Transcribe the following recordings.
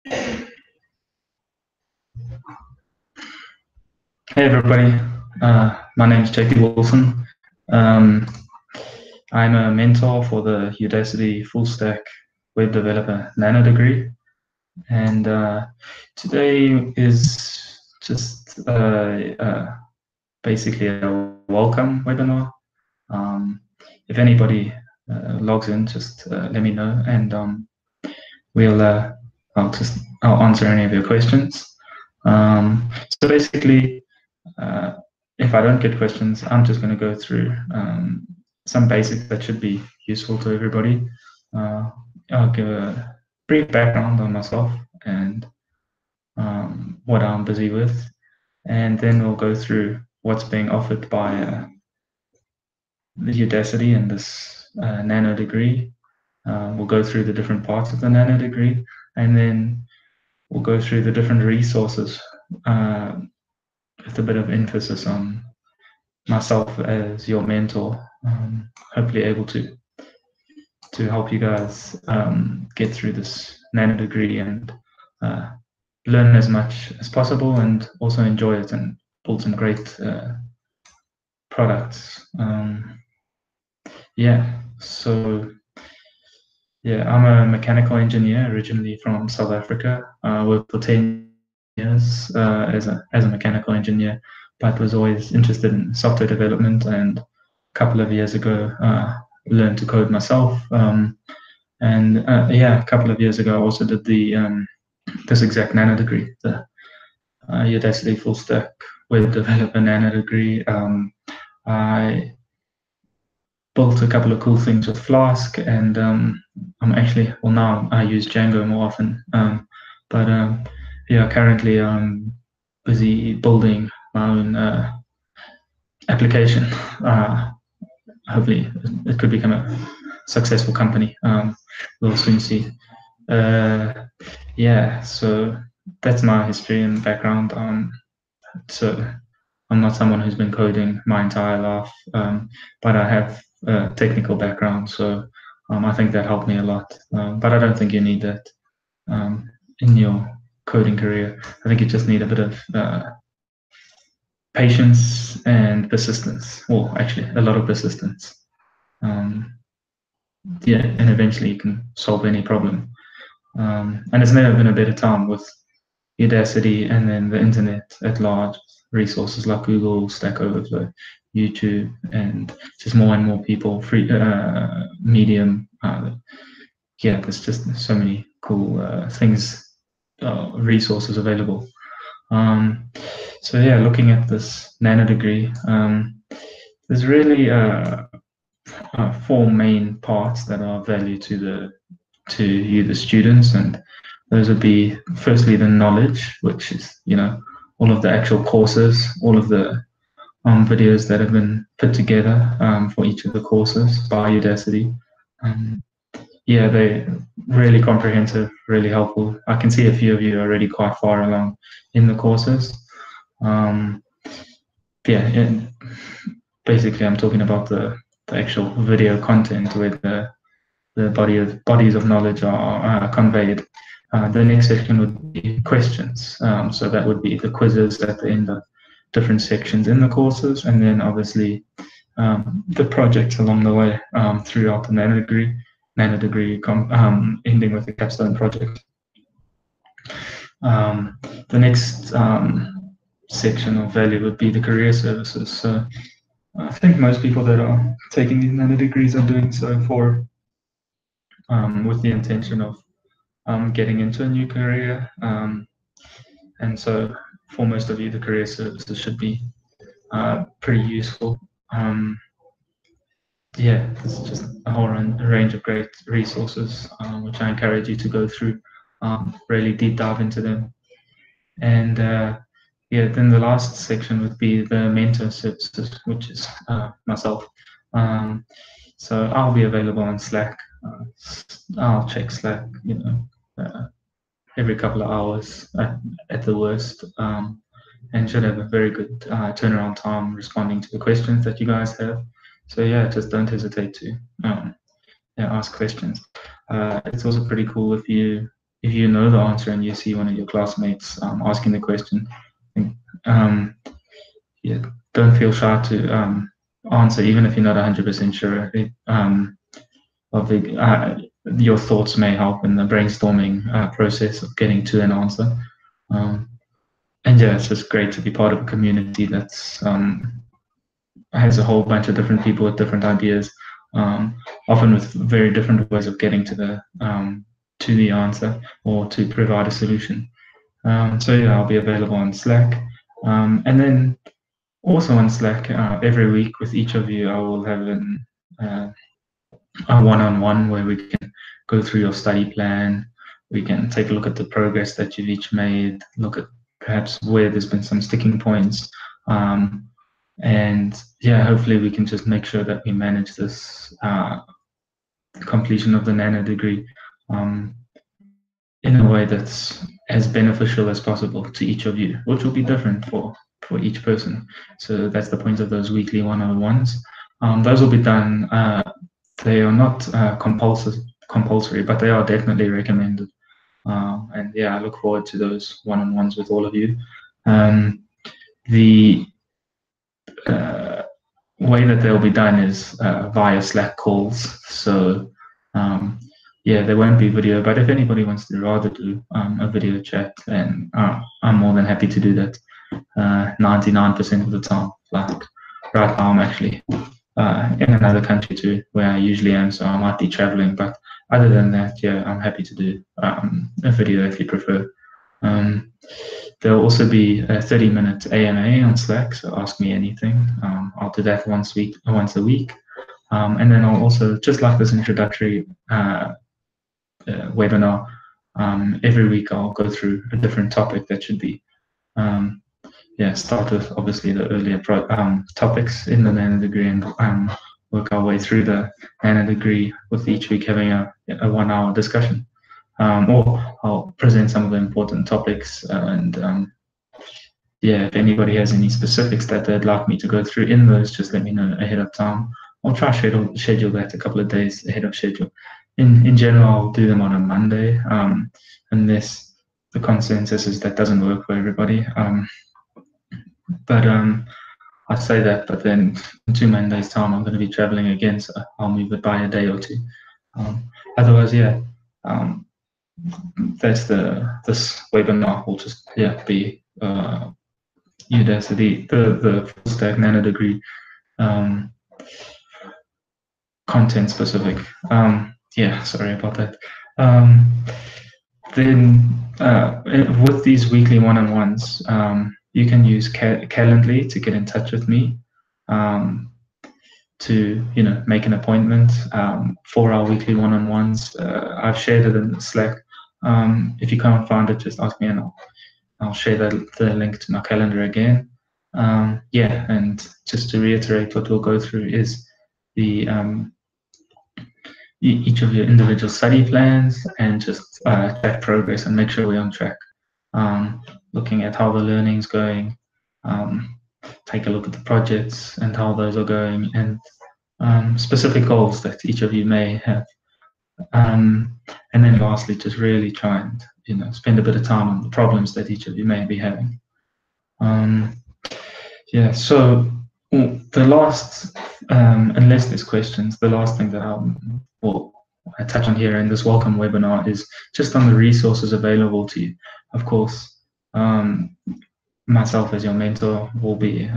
Hey everybody, my name is JP Wilson. Um, I'm a mentor for the Udacity full stack web developer Nanodegree, and today is just basically a welcome webinar. If anybody logs in, just let me know, and we'll I'll answer any of your questions. So basically, if I don't get questions, I'm just going to go through some basics that should be useful to everybody. I'll give a brief background on myself and what I'm busy with, and then we'll go through what's being offered by the Udacity and this nano degree. We'll go through the different parts of the nano degree, and then we'll go through the different resources with a bit of emphasis on myself as your mentor, hopefully able to help you guys get through this nano degree and learn as much as possible and also enjoy it and build some great products. So I'm a mechanical engineer originally from South Africa. I worked for 10 years as a mechanical engineer, but was always interested in software development, and a couple of years ago learned to code myself. A couple of years ago I also did the this exact nano degree, the Udacity full stack web developer nano degree. I built a couple of cool things with Flask, and now I use Django more often. Currently I'm busy building my own application. Hopefully it could become a successful company. We'll soon see. So that's my history and background. So I'm not someone who's been coding my entire life, but I have a technical background, so I think that helped me a lot. But I don't think you need that in your coding career. I think you just need a bit of patience and persistence, or actually a lot of persistence. And eventually you can solve any problem. And it's never been a better time with Udacity and then the internet at large, resources like Google, Stack Overflow, YouTube, and just more and more people, free Medium. There's just so many cool things, resources available. Looking at this nano degree, there's really 4 main parts that are of value to you, the students, and those would be firstly the knowledge, which is all of the actual courses, all of the videos that have been put together for each of the courses by Udacity. They're really comprehensive, really helpful. I can see a few of you are already quite far along in the courses. And basically I'm talking about the actual video content where the bodies of knowledge are conveyed. The next section would be questions. So that would be the quizzes at the end of different sections in the courses, and then obviously the projects along the way throughout the nano degree ending with the capstone project. The next section of value would be the career services. So I think most people that are taking these nano degrees are doing so for with the intention of getting into a new career. And so for most of you, the career services should be pretty useful. There's just a whole range of great resources, which I encourage you to go through, really deep dive into them. And then the last section would be the mentor services, which is myself. So I'll be available on Slack. I'll check Slack, every couple of hours at the worst, and should have a very good turnaround time responding to the questions that you guys have. So just don't hesitate to ask questions. It's also pretty cool if you if you know the answer and you see one of your classmates asking the question, um, yeah, don't feel shy to answer, even if you're not 100% sure. Your thoughts may help in the brainstorming process of getting to an answer. And yeah, it's just great to be part of a community that's has a whole bunch of different people with different ideas, often with very different ways of getting to the answer or to provide a solution. So yeah, I'll be available on Slack, and then also on Slack every week with each of you. I will have a one-on-one where we can go through your study plan. We can take a look at the progress that you've each made, look at perhaps where there's been some sticking points. And yeah, hopefully we can just make sure that we manage this completion of the nano degree in a way that's as beneficial as possible to each of you, which will be different for each person. So that's the point of those weekly one-on-ones. Those will be done. They are not compulsory, but they are definitely recommended. And yeah, I look forward to those one-on-ones with all of you. The way that they'll be done is via Slack calls. So yeah, there won't be video, but if anybody wants to rather do a video chat, then I'm more than happy to do that 99% of the time. Like right now, I'm actually in another country too, where I usually am, so I might be traveling. But other than that, yeah, I'm happy to do a video if you prefer. There'll also be a 30-minute AMA on Slack, so ask me anything. I'll do that once a week. And then I'll also, just like this introductory webinar, every week I'll go through a different topic that should be, start with obviously the earlier topics in the nano degree and work our way through the nano degree with each week having a 1-hour discussion. Or I'll present some of the important topics and yeah, if anybody has any specifics that they'd like me to go through in those, just let me know ahead of time. I'll try to schedule that a couple of days ahead of schedule. In general, I'll do them on a Monday, unless the consensus is that doesn't work for everybody. But I say that, but then in 2 Mondays' time, I'm going to be traveling again, so I'll move it by a day or two. Otherwise, yeah, that's this webinar will just be Udacity, the full stack nano degree content specific. Yeah, sorry about that. Then with these weekly one-on-ones, you can use Calendly to get in touch with me, to make an appointment for our weekly one-on-ones. I've shared it in Slack. If you can't find it, just ask me and I'll share the link to my calendar again. Yeah, and just to reiterate, what we'll go through is the each of your individual study plans and just track progress and make sure we're on track. Looking at how the learning's going, take a look at the projects and how those are going, and specific goals that each of you may have. And then lastly, just really try and spend a bit of time on the problems that each of you may be having. Yeah, so the last, unless there's questions, the last thing that I touch on here in this welcome webinar is just on the resources available to you. Of course, myself as your mentor will be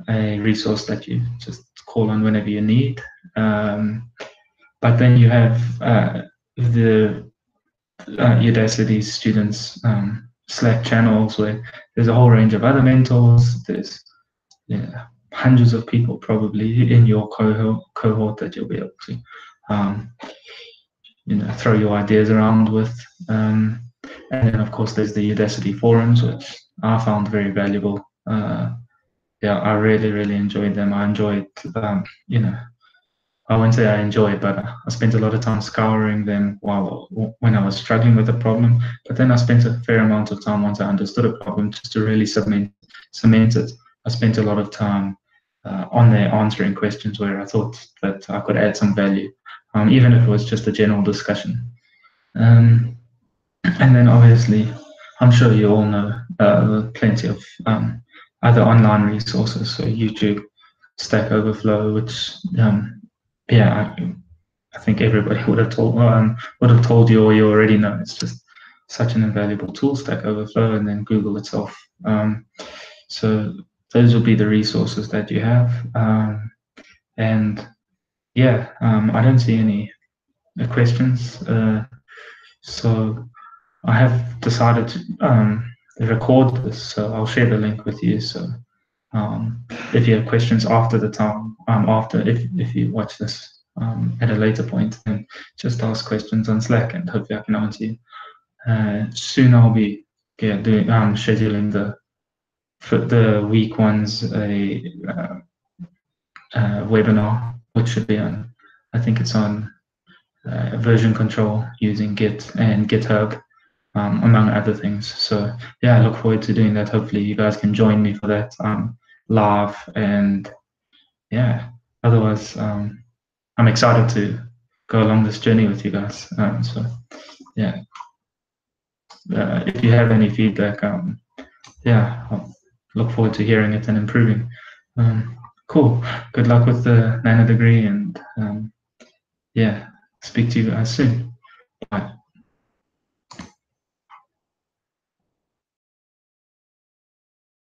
a resource that you just call on whenever you need. But then you have the Udacity students Slack channels where there's a whole range of other mentors. There's hundreds of people probably in your cohort that you'll be able to throw your ideas around with. And then of course there's the Udacity forums, which I found very valuable. Yeah, I really enjoyed them. I enjoyed I wouldn't say I enjoy it, but I spent a lot of time scouring them when I was struggling with a problem. But then I spent a fair amount of time once I understood a problem just to really cement it. I spent a lot of time on there answering questions where I thought that I could add some value, even if it was just a general discussion. And then obviously, I'm sure you all know plenty of other online resources, so YouTube, Stack Overflow, which yeah, I think everybody would have told you, or you already know. It's just such an invaluable tool, Stack Overflow, and then Google itself. So those will be the resources that you have. And yeah, I don't see any questions. So I have decided to record this, so I'll share the link with you. So if you have questions after the time, if you watch this at a later point, then just ask questions on Slack, and hopefully I can answer you. Soon I'll be doing scheduling the week one's webinar, which should be on. I think it's on version control using Git and GitHub, among other things. So yeah, I look forward to doing that. Hopefully you guys can join me for that live. And yeah, otherwise, I'm excited to go along this journey with you guys. So yeah, if you have any feedback, yeah, I'll look forward to hearing it and improving. Cool. Good luck with the Nanodegree, and yeah, speak to you guys soon. Bye.